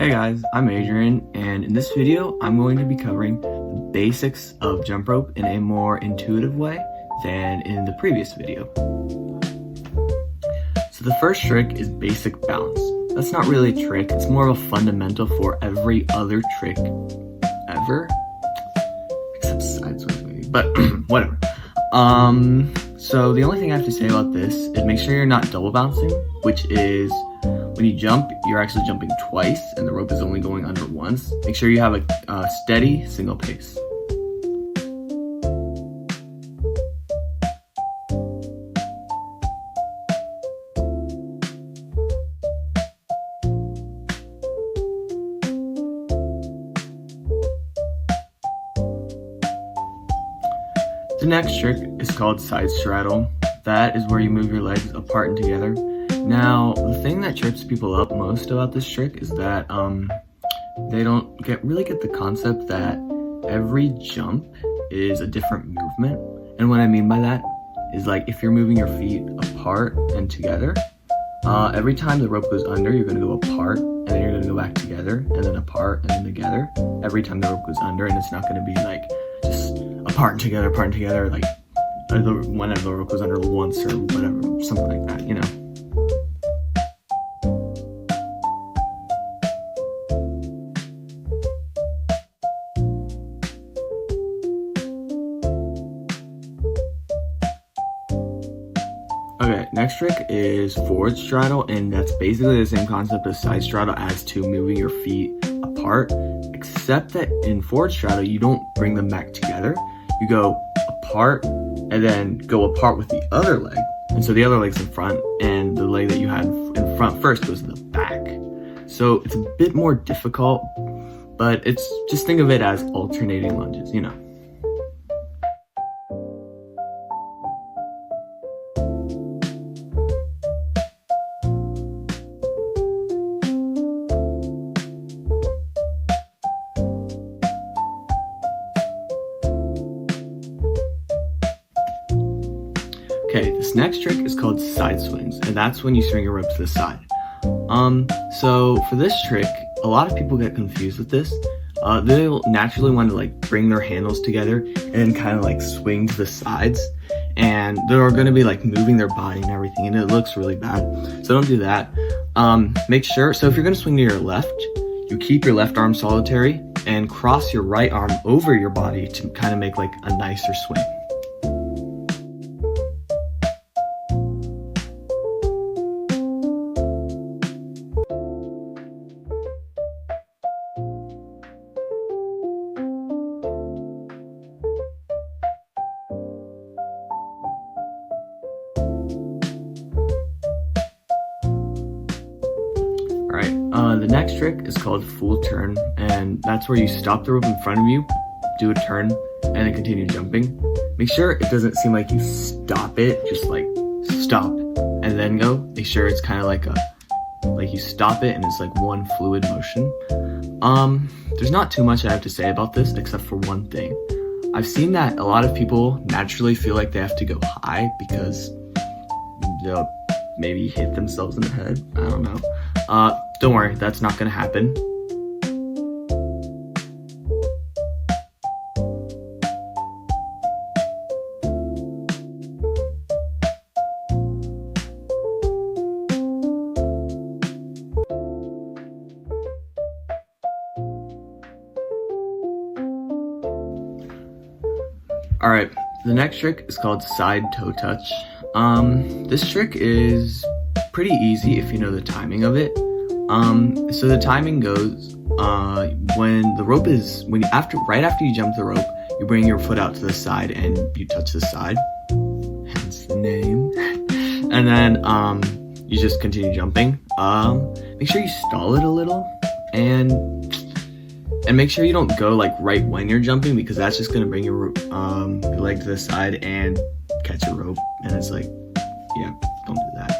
Hey guys, I'm Adrian, and in this video, I'm going to be covering the basics of jump rope in a more intuitive way than in the previous video. So the first trick is basic balance. That's not really a trick, it's more of a fundamental for every other trick ever. Except sideways maybe, but whatever. So the only thing I have to say about this is make sure you're not double bouncing, which is when you jump, you're actually jumping twice and the rope is only going under once. Make sure you have a steady single pace. The next trick is called side straddle. That is where you move your legs apart and together. Now, the thing that trips people up most about this trick is that they don't really get the concept that every jump is a different movement. And what I mean by that is, like, if you're moving your feet apart and together, every time the rope goes under, you're going to go apart, and then you're going to go back together, and then apart, and then together, every time the rope goes under. And it's not going to be like just apart and together, like whenever the rope goes under once or whatever, something like that, you know. Okay, next trick is forward straddle, and that's basically the same concept as side straddle as to moving your feet apart, except that in forward straddle, you don't bring them back together. You go apart and then go apart with the other leg. And so the other leg's in front, and the leg that you had in front first goes in the back. So it's a bit more difficult, but it's just think of it as alternating lunges, you know. Okay, this next trick is called side swings, and that's when you swing your rope to the side. So for this trick, a lot of people get confused with this. They'll naturally want to like bring their handles together and then kind of like swing to the sides, and they're going to be like moving their body and everything, and it looks really bad. So don't do that. Make sure, so if you're going to swing to your left, you keep your left arm solitary and cross your right arm over your body to kind of make like a nicer swing. The next trick is called full turn, and that's where you stop the rope in front of you, do a turn, and then continue jumping. Make sure it doesn't seem like you stop it, just like stop and then go. Make sure it's kind of like you stop it and it's like one fluid motion. There's not too much I have to say about this except for one thing. I've seen that a lot of people naturally feel like they have to go high because they'll maybe hit themselves in the head. I don't know. Don't worry, that's not gonna happen. Alright, the next trick is called side toe touch. This trick is pretty easy if you know the timing of it. So the timing goes, when the rope is, right after you jump the rope, you bring your foot out to the side and you touch the side, hence the name. And then, you just continue jumping. Make sure you stall it a little, and make sure you don't go like right when you're jumping, because that's just gonna bring your leg to the side and catch a rope, and it's like, yeah, don't do that.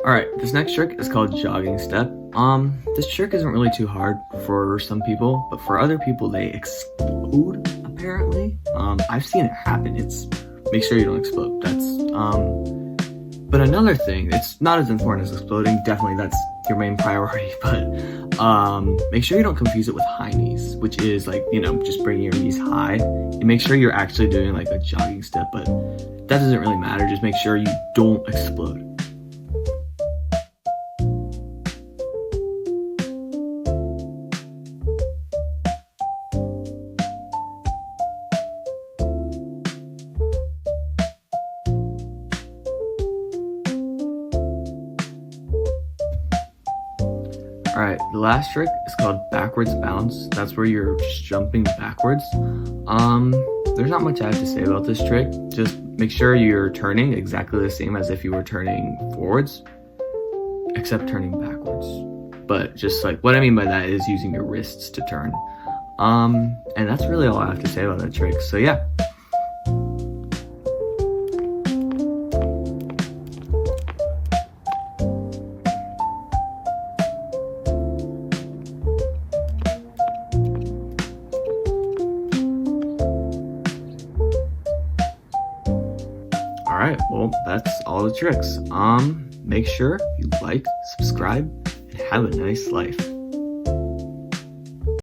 Alright, this next trick is called Jogging Step. This trick isn't really too hard for some people, but for other people they explode, apparently. I've seen it happen. It's make sure you don't explode. But another thing, it's not as important as exploding, definitely that's your main priority, but make sure you don't confuse it with high knees, which is like, just bringing your knees high. And make sure you're actually doing like a jogging step, but that doesn't really matter. Just make sure you don't explode. Alright, the last trick is called backwards bounce. That's where you're just jumping backwards. There's not much I have to say about this trick. Just make sure you're turning exactly the same as if you were turning forwards, except turning backwards. But just like, what I mean by that is using your wrists to turn. And that's really all I have to say about that trick. So yeah. Alright, well, that's all the tricks. Make sure you like, subscribe, and have a nice life.